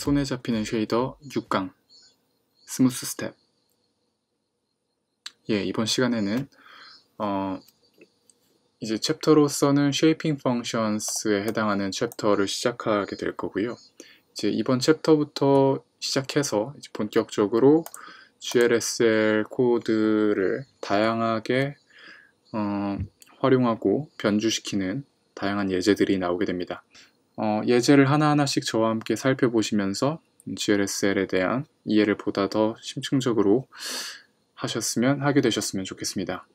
손에 잡히는 쉐이더 6강 스무스 스텝. 이번 시간에는 이제 챕터로서는 Shaping Functions에 해당하는 챕터를 시작하게 될 거고요. 이제 이번 챕터부터 시작해서 이제 본격적으로 GLSL 코드를 다양하게 활용하고 변주시키는 다양한 예제들이 나오게 됩니다. 예제를 하나하나씩 저와 함께 살펴보시면서 GLSL에 대한 이해를 보다 더 심층적으로 하게 되셨으면 좋겠습니다.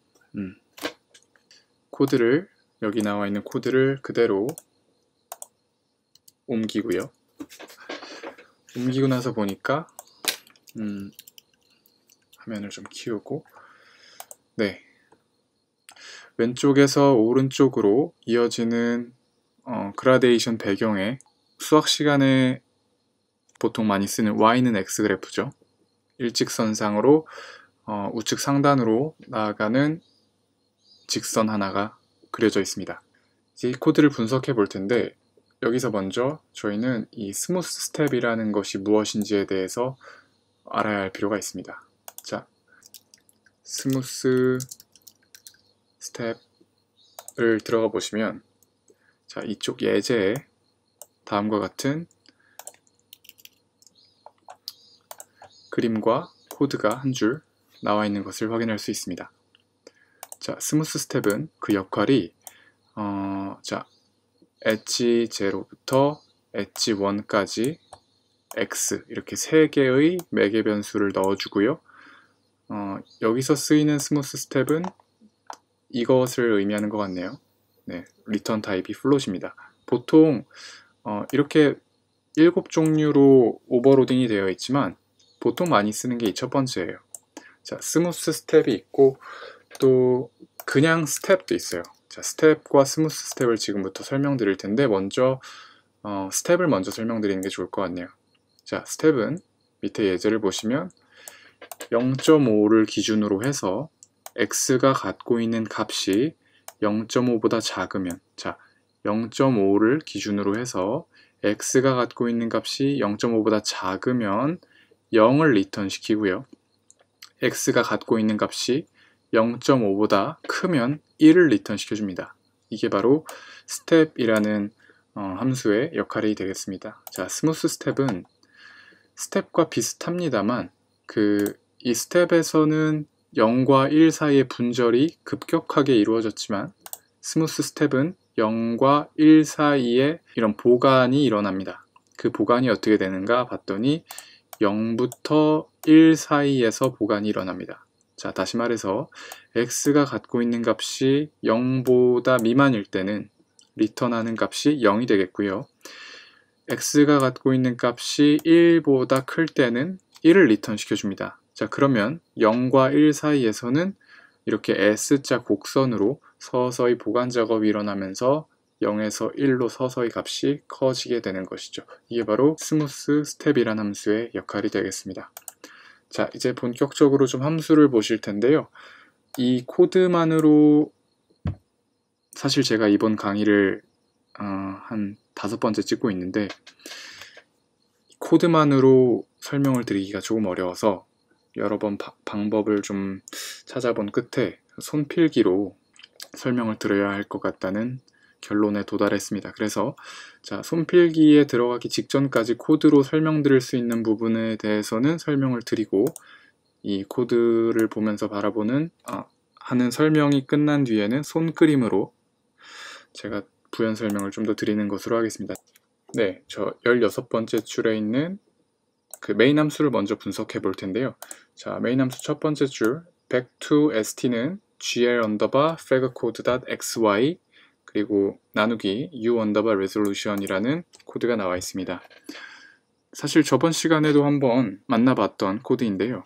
코드를, 여기 나와 있는 코드를 그대로 옮기고요. 옮기고 나서 보니까 화면을 좀 키우고, 네, 왼쪽에서 오른쪽으로 이어지는 그라데이션 배경에 수학 시간에 보통 많이 쓰는 y는 x 그래프죠. 일직선상으로 우측 상단으로 나아가는 직선 하나가 그려져 있습니다. 이제 이 코드를 분석해 볼 텐데, 여기서 먼저 저희는 이 스무스 스텝이라는 것이 무엇인지에 대해서 알아야 할 필요가 있습니다. 자, 스무스 스텝을 들어가 보시면, 자, 이쪽 예제에 다음과 같은 그림과 코드가 한 줄 나와 있는 것을 확인할 수 있습니다. 자, 스무스 스텝은 그 역할이 자, 엣지 0부터 엣지 1까지 x 이렇게 3개의 매개 변수를 넣어주고요. 여기서 쓰이는 스무스 스텝은 이것을 의미하는 것 같네요. 네, 리턴 타입이 플롯입니다. 보통 이렇게 7종류로 오버로딩이 되어 있지만 보통 많이 쓰는 게 이 첫 번째예요. 자, 스무스 스텝이 있고 또 그냥 스텝도 있어요. 자, 스텝과 스무스 스텝을 지금부터 설명드릴 텐데, 먼저 스텝을 먼저 설명드리는 게 좋을 것 같네요. 자, 스텝은 밑에 예제를 보시면 0.5를 기준으로 해서 x가 갖고 있는 값이 0.5보다 작으면, 자, 0.5를 기준으로 해서 x가 갖고 있는 값이 0.5보다 작으면 0을 리턴 시키고요. x가 갖고 있는 값이 0.5보다 크면 1을 리턴 시켜줍니다. 이게 바로 스텝이라는 함수의 역할이 되겠습니다. 자, 스무스 스텝은 스텝과 비슷합니다만 이 스텝에서는 0과 1 사이의 분절이 급격하게 이루어졌지만, 스무스 스텝은 0과 1 사이에 이런 보간이 일어납니다. 그 보간이 어떻게 되는가 봤더니 0부터 1 사이에서 보간이 일어납니다. 자, 다시 말해서 x가 갖고 있는 값이 0보다 미만일 때는 리턴하는 값이 0이 되겠고요. x가 갖고 있는 값이 1보다 클 때는 1을 리턴 시켜줍니다. 자, 그러면 0과 1 사이에서는 이렇게 S자 곡선으로 서서히 보간 작업이 일어나면서 0에서 1로 서서히 값이 커지게 되는 것이죠. 이게 바로 스무스 스텝이란 함수의 역할이 되겠습니다. 자, 이제 본격적으로 좀 함수를 보실 텐데요. 이 코드만으로, 사실 제가 이번 강의를 한 5번째 찍고 있는데, 코드만으로 설명을 드리기가 조금 어려워서 여러 번 방법을 좀 찾아본 끝에 손필기로 설명을 드려야 할 것 같다는 결론에 도달했습니다. 그래서 자, 손필기에 들어가기 직전까지 코드로 설명드릴 수 있는 부분에 대해서는 설명을 드리고, 이 코드를 보면서 하는 설명이 끝난 뒤에는 손그림으로 제가 부연 설명을 좀 더 드리는 것으로 하겠습니다. 네, 저 16번째 줄에 있는 그 메인 함수를 먼저 분석해 볼 텐데요. 자, 메인 함수 첫 번째 줄 back to st는 gl_flagcode.xy 그리고 나누기 u_resolution이라는 코드가 나와 있습니다. 사실 저번 시간에도 한번 만나봤던 코드인데요.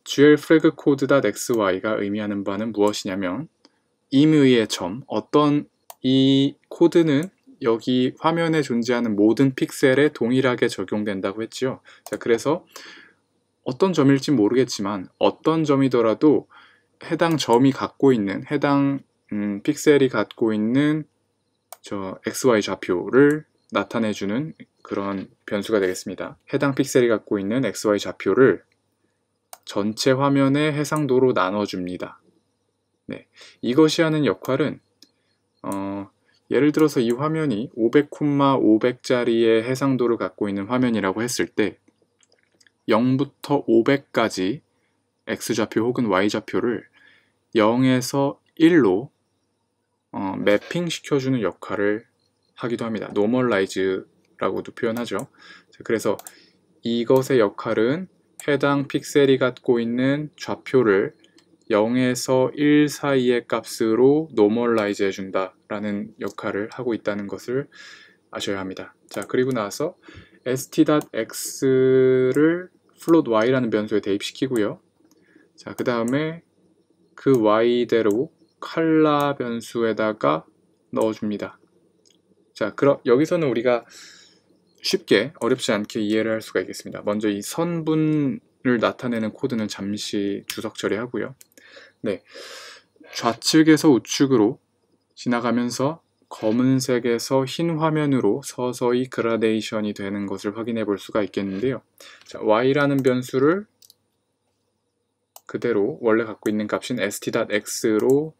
glFlagCode.xy가 의미하는 바는 무엇이냐면, 임의의 점, 이 코드는 여기 화면에 존재하는 모든 픽셀에 동일하게 적용된다고 했지요. 자, 그래서 어떤 점일지 모르겠지만 어떤 점이더라도 해당 점이 갖고 있는, 해당 픽셀이 갖고 있는 XY 좌표를 나타내주는 그런 변수가 되겠습니다. 해당 픽셀이 갖고 있는 XY 좌표를 전체 화면의 해상도로 나눠줍니다. 네, 이것이 하는 역할은 예를 들어서 이 화면이 500,500짜리의 해상도를 갖고 있는 화면이라고 했을 때 0부터 500까지 X좌표 혹은 Y좌표를 0에서 1로 매핑 시켜주는 역할을 하기도 합니다. Normalize라고도 표현하죠. 그래서 이것의 역할은 해당 픽셀이 갖고 있는 좌표를 0에서 1 사이의 값으로 normalize 해준다 라는 역할을 하고 있다는 것을 아셔야 합니다. 자, 그리고 나서 st.x를 float y라는 변수에 대입시키고요. 자, 그 다음에 그 y대로 color 변수에다가 넣어줍니다. 자, 그럼 여기서는 우리가 쉽게 어렵지 않게 이해를 할 수가 있겠습니다. 먼저 이 선분을 나타내는 코드는 잠시 주석 처리하고요. 네, 좌측에서 우측으로 지나가면서 검은색에서 흰 화면으로 서서히 그라데이션이 되는 것을 확인해 볼 수가 있겠는데요. 자, y라는 변수를 그대로 원래 갖고 있는 값인 st.x로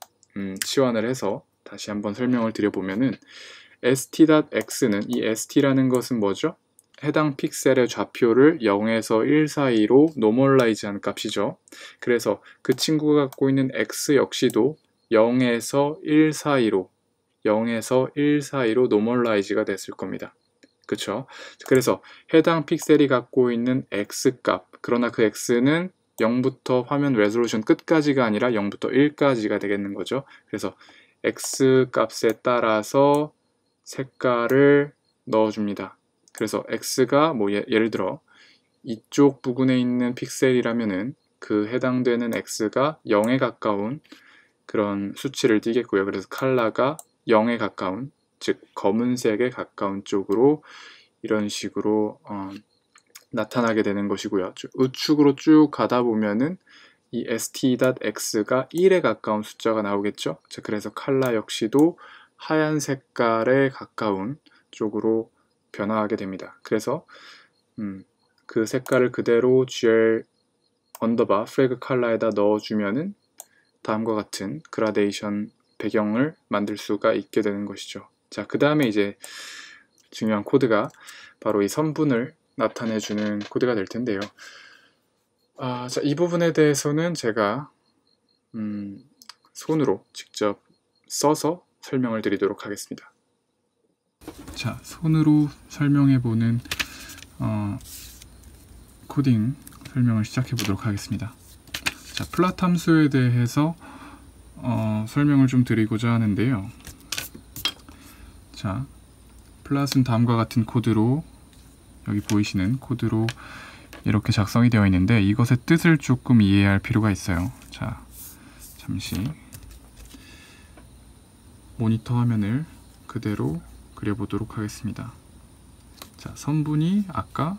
치환을 해서 다시 한번 설명을 드려보면은 st.x는 이 st라는 것은 뭐죠? 해당 픽셀의 좌표를 0에서 1 사이로 normalize한 값이죠. 그래서 그 친구가 갖고 있는 x 역시도 0에서 1 사이로 normalize가 됐을 겁니다. 그쵸? 그래서 해당 픽셀이 갖고 있는 x값, 그러나 그 x는 0부터 화면 레졸루션 끝까지가 아니라 0부터 1까지가 되겠는 거죠. 그래서 x값에 따라서 색깔을 넣어줍니다. 그래서 x가 뭐 예를 들어 이쪽 부분에 있는 픽셀이라면은 그 해당되는 x가 0에 가까운 그런 수치를 띠겠고요. 그래서 컬러가 0에 가까운, 즉 검은색에 가까운 쪽으로 이런 식으로 나타나게 되는 것이고요. 우측으로 쭉 가다 보면은 이 st.x가 1에 가까운 숫자가 나오겠죠. 자, 그래서 컬러 역시도 하얀 색깔에 가까운 쪽으로 변화하게 됩니다. 그래서 그 색깔을 그대로 gl 언더바 flag color에다 넣어주면은 다음과 같은 그라데이션 배경을 만들 수가 있게 되는 것이죠. 자, 그 다음에 이제 중요한 코드가 바로 이 선분을 나타내주는 코드가 될 텐데요. 자, 이 부분에 대해서는 제가 손으로 직접 써서 설명을 드리도록 하겠습니다. 자, 손으로 설명해보는 코딩 설명을 시작해 보도록 하겠습니다. 자, 플랫 함수에 대해서 설명을 좀 드리고자 하는데요. 자, 플랫은 다음과 같은 코드로, 여기 보이시는 코드로 이렇게 작성이 되어 있는데 이것의 뜻을 조금 이해할 필요가 있어요. 자, 잠시 모니터 화면을 그대로 그려보도록 하겠습니다. 자, 선분이 아까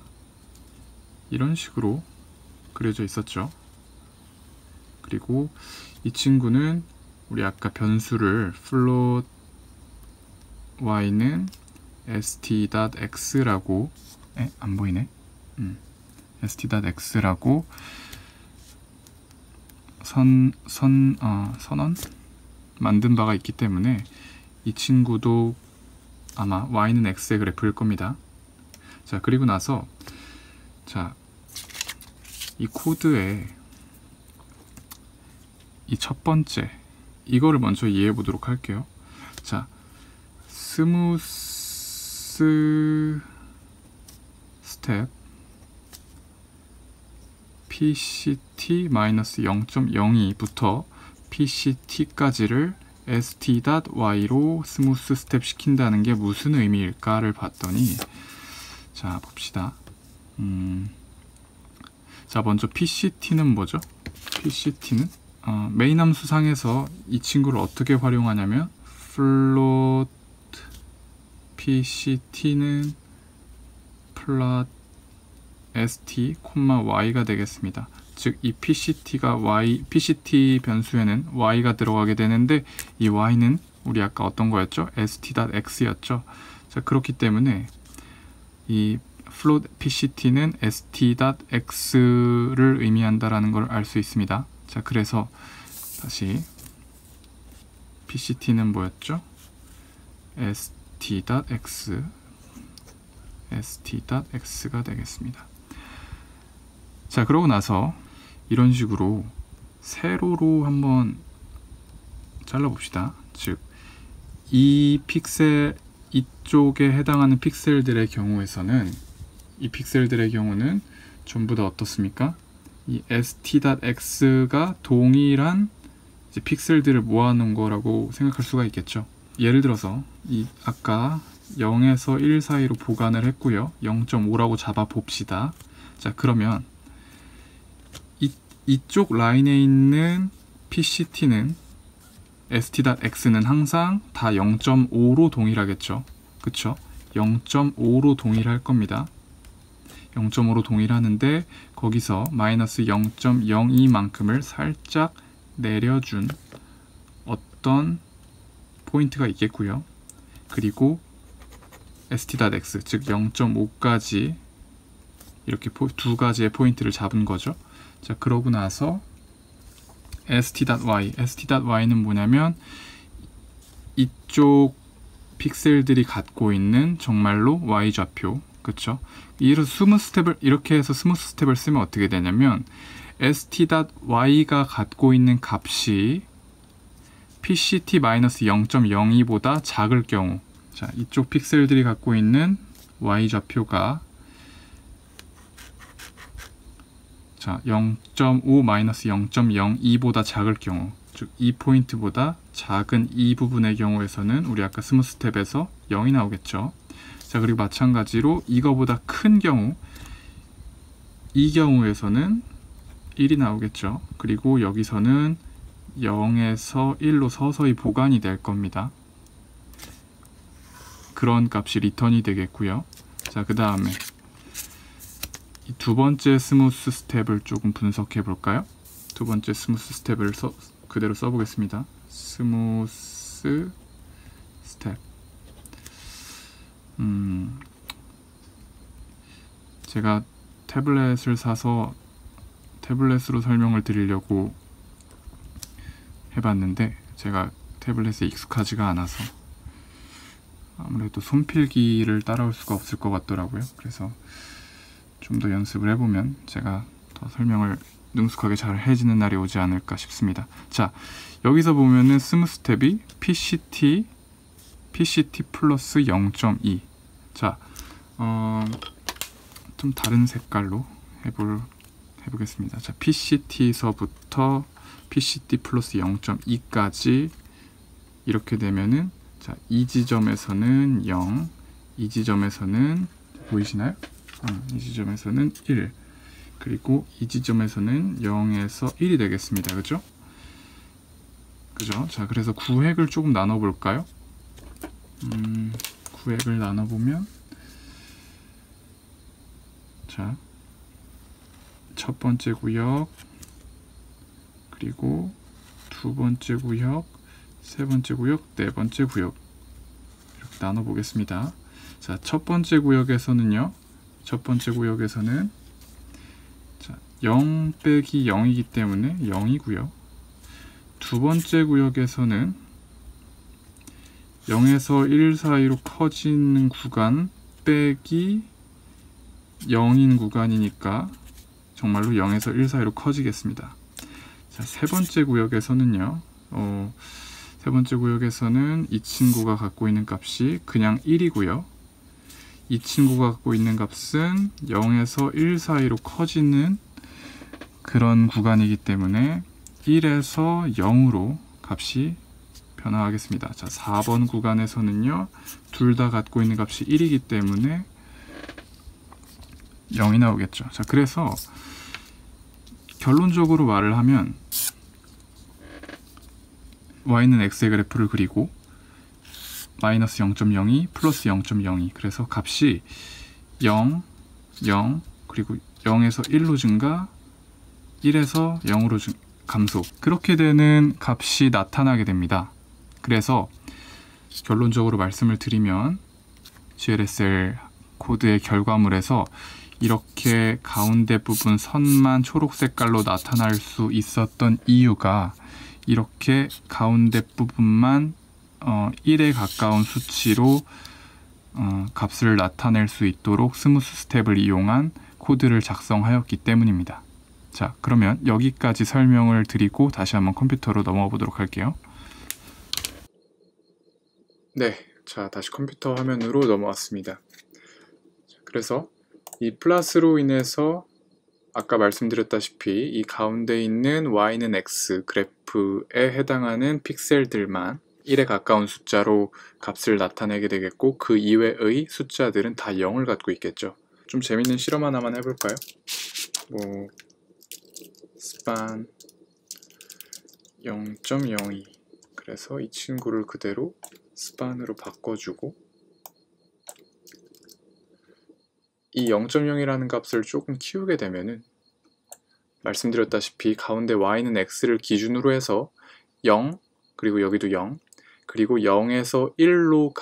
이런 식으로 그려져 있었죠. 그리고 이 친구는 우리 아까 변수를 float y는 st.x라고 안 보이네. st.x라고 선언 만든 바가 있기 때문에 이 친구도 아마 y는 x의 그래프일 겁니다. 자, 그리고 나서 자, 이 코드에 이 첫 번째 이거를 먼저 이해해 보도록 할게요. 자, 스무스 스텝 pct-0.02부터 pct까지를 st.y로 스무스 스텝 시킨다는 게 무슨 의미일까를 봤더니, 자, 봅시다. 자, 먼저 pct는 뭐죠? pct는 메인 함수상에서 이 친구를 어떻게 활용하냐면 float pct는 플롯 st, y가 되겠습니다. 즉, 이 pct가 pct 변수에는 y가 들어가게 되는데 이 y는 우리 아까 어떤 거였죠? st.x였죠. 자, 그렇기 때문에 이 float pct는 st.x를 의미한다라는 걸 알 수 있습니다. 자, 그래서 다시 pct는 뭐였죠? st.x가 되겠습니다. 자, 그러고 나서 이런 식으로 세로로 한번 잘라봅시다. 즉, 이 픽셀 이쪽에 해당하는 픽셀들의 경우에서는 이 픽셀들의 경우는 전부 다 어떻습니까? 이 st.x가 동일한 이제 픽셀들을 모아놓은 거라고 생각할 수가 있겠죠. 예를 들어서 이 아까 0에서 1 사이로 보관을 했고요. 0.5라고 잡아 봅시다. 자, 그러면 이쪽 라인에 있는 pct는 st.x는 항상 다 0.5로 동일하겠죠. 그쵸? 0.5로 동일할 겁니다. 0.5로 동일하는데 거기서 마이너스 0.02만큼을 살짝 내려준 어떤 포인트가 있겠고요. 그리고 st.x, 즉 0.5까지 이렇게 두 가지의 포인트를 잡은 거죠. 자, 그러고 나서 st.y는 뭐냐면 이쪽 픽셀들이 갖고 있는 정말로 y좌표, 그쵸? 이렇게 해서 스무스 스텝을 쓰면 어떻게 되냐면 st.y가 갖고 있는 값이 pct-0.02보다 작을 경우, 자, 이쪽 픽셀들이 갖고 있는 y좌표가 자, 0.5-0.02보다 작을 경우, 즉 이 포인트보다 작은 이 부분의 경우에서는 우리 아까 스무스 스텝에서 0이 나오겠죠. 자, 그리고 마찬가지로 이거보다 큰 경우, 이 경우에서는 1이 나오겠죠. 그리고 여기서는 0에서 1로 서서히 보관이 될 겁니다. 그런 값이 리턴이 되겠고요. 자, 그 다음에 이 두 번째 스무스 스텝을 조금 분석해 볼까요? 두 번째 스무스 스텝을 그대로 써보겠습니다. 스무스 스텝. 제가 태블릿을 사서 태블릿으로 설명을 드리려고 해봤는데 제가 태블릿에 익숙하지가 않아서 아무래도 손필기를 따라올 수가 없을 것 같더라고요. 그래서 좀 더 연습을 해보면 제가 더 설명을 능숙하게 잘 해지는 날이 오지 않을까 싶습니다. 자, 여기서 보면은 스무스 스텝이 pct 플러스 0.2. 자, 좀 다른 색깔로 해보겠습니다. 자, pct서부터 pct 플러스 0.2까지 이렇게 되면은, 자, 이 지점에서는 0, 이 지점에서는 보이시나요? 이 지점에서는 1, 그리고 이 지점에서는 0에서 1이 되겠습니다. 그죠? 그죠? 자, 그래서 구획을 조금 나눠볼까요? 구획을 나눠보면, 자, 첫 번째 구역, 그리고 두 번째 구역, 세 번째 구역, 네 번째 구역, 이렇게 나눠보겠습니다. 자, 첫 번째 구역에서는요, 자, 0 빼기 0이기 때문에 0이고요. 두 번째 구역에서는 0에서 1 사이로 커지는 구간 빼기 0인 구간이니까 정말로 0에서 1 사이로 커지겠습니다. 자, 세 번째 구역에서는요, 세 번째 구역에서는 이 친구가 갖고 있는 값이 그냥 1이고요. 이 친구가 갖고 있는 값은 0에서 1 사이로 커지는 그런 구간이기 때문에 1에서 0으로 값이 변화하겠습니다. 자, 4번 구간에서는요, 둘 다 갖고 있는 값이 1이기 때문에 0이 나오겠죠. 자, 그래서 결론적으로 말을 하면 y는 x의 그래프를 그리고 마이너스 0.02 플러스 0.02, 그래서 값이 0, 0, 그리고 0에서 1로 증가, 1에서 0으로 감소, 그렇게 되는 값이 나타나게 됩니다. 그래서 결론적으로 말씀을 드리면 GLSL 코드의 결과물에서 이렇게 가운데 부분 선만 초록 색깔로 나타날 수 있었던 이유가 이렇게 가운데 부분만 1에 가까운 수치로 값을 나타낼 수 있도록 스무스 스텝을 이용한 코드를 작성하였기 때문입니다. 자, 그러면 여기까지 설명을 드리고 다시 한번 컴퓨터로 넘어가 보도록 할게요. 네, 자, 다시 컴퓨터 화면으로 넘어왔습니다. 그래서 이 플러스로 인해서 아까 말씀드렸다시피 이 가운데 있는 y는 x 그래프에 해당하는 픽셀들만 1에 가까운 숫자로 값을 나타내게 되겠고, 그 이외의 숫자들은 다 0을 갖고 있겠죠. 좀 재밌는 실험 하나만 해볼까요? 뭐 span 0.02, 그래서 이 친구를 그대로 span으로 바꿔주고 이 0.0이라는 값을 조금 키우게 되면은 말씀드렸다시피 가운데 y는 x를 기준으로 해서 0, 그리고 여기도 0, 그리고 0에서 1로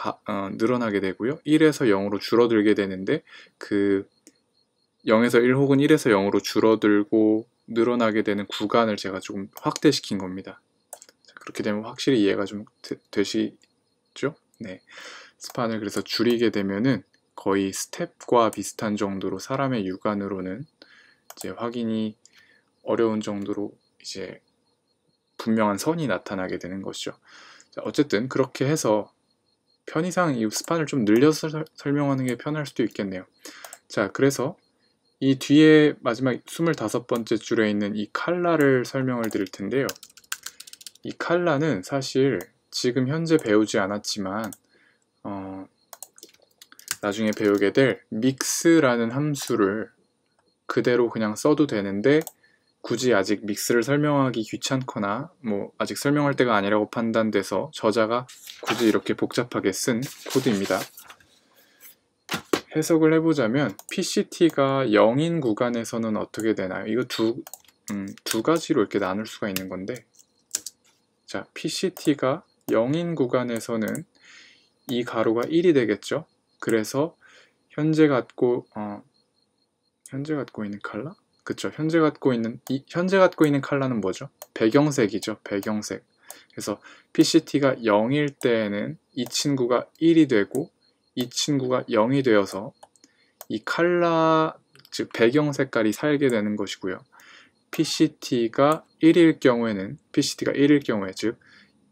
늘어나게 되고요. 1에서 0으로 줄어들게 되는데 그 0에서 1 혹은 1에서 0으로 줄어들고 늘어나게 되는 구간을 제가 조금 확대시킨 겁니다. 자, 그렇게 되면 확실히 이해가 좀 되시죠? 네, 스판을 그래서 줄이게 되면은 거의 스텝과 비슷한 정도로 사람의 육안으로는 이제 확인이 어려운 정도로 이제 분명한 선이 나타나게 되는 것이죠. 자, 어쨌든 그렇게 해서 편의상 이 스판을 좀 늘려서 설명하는 게 편할 수도 있겠네요. 자, 그래서 이 뒤에 마지막 25번째 줄에 있는 이 칼라를 설명을 드릴 텐데요. 이 칼라는 사실 지금 현재 배우지 않았지만 나중에 배우게 될 mix라는 함수를 그대로 그냥 써도 되는데, 굳이 아직 믹스를 설명하기 귀찮거나 뭐 아직 설명할 때가 아니라고 판단돼서 저자가 굳이 이렇게 복잡하게 쓴 코드입니다. 해석을 해보자면 PCT가 0인 구간에서는 어떻게 되나요? 이거 두 가지로 이렇게 나눌 수가 있는 건데, 자, PCT가 0인 구간에서는 이 가로가 1이 되겠죠. 그래서 현재 갖고 있는 컬러? 그쵸. 현재 갖고 있는 컬러는 뭐죠? 배경색이죠. 배경색. 그래서 PCT가 0일 때에는 이 친구가 1이 되고 이 친구가 0이 되어서 이 컬러, 즉 배경 색깔이 살게 되는 것이고요. PCT가 1일 경우에, 즉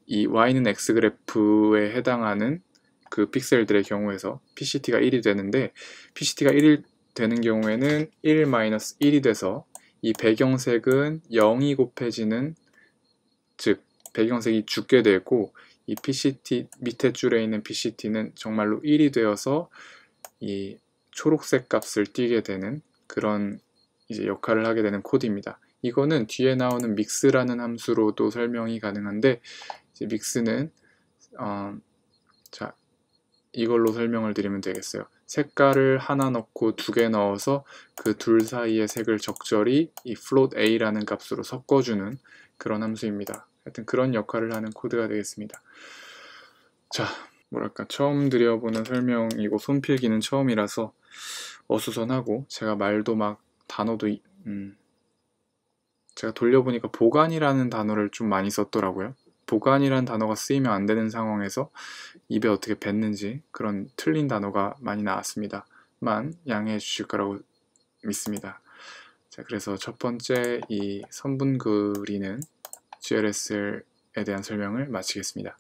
이 y는 x 그래프에 해당하는 그 픽셀들의 경우에서 PCT가 1이 되는데, PCT가 1일 되는 경우에는 1-1이 돼서 이 배경색은 0이 곱해지는, 즉 배경색이 죽게 되고, 이 PCT 밑에 줄에 있는 PCT는 정말로 1이 되어서 이 초록색 값을 띄게 되는 그런 이제 역할을 하게 되는 코드입니다. 이거는 뒤에 나오는 mix라는 함수로도 설명이 가능한데, 이제 mix는 자, 이걸로 설명을 드리면 되겠어요. 색깔을 하나 넣고 두 개 넣어서 그 둘 사이의 색을 적절히 이 float a라는 값으로 섞어주는 그런 함수입니다. 하여튼 그런 역할을 하는 코드가 되겠습니다. 자, 뭐랄까, 처음 드려보는 설명이고 손필기는 처음이라서 어수선하고, 제가 말도 막 단어도 제가 돌려보니까 보관이라는 단어를 좀 많이 썼더라고요. 보관이라는 단어가 쓰이면 안 되는 상황에서 입에 어떻게 뱉는지 그런 틀린 단어가 많이 나왔습니다만 양해해 주실 거라고 믿습니다. 자, 그래서 첫 번째 이 선분 그리는 GLSL에 대한 설명을 마치겠습니다.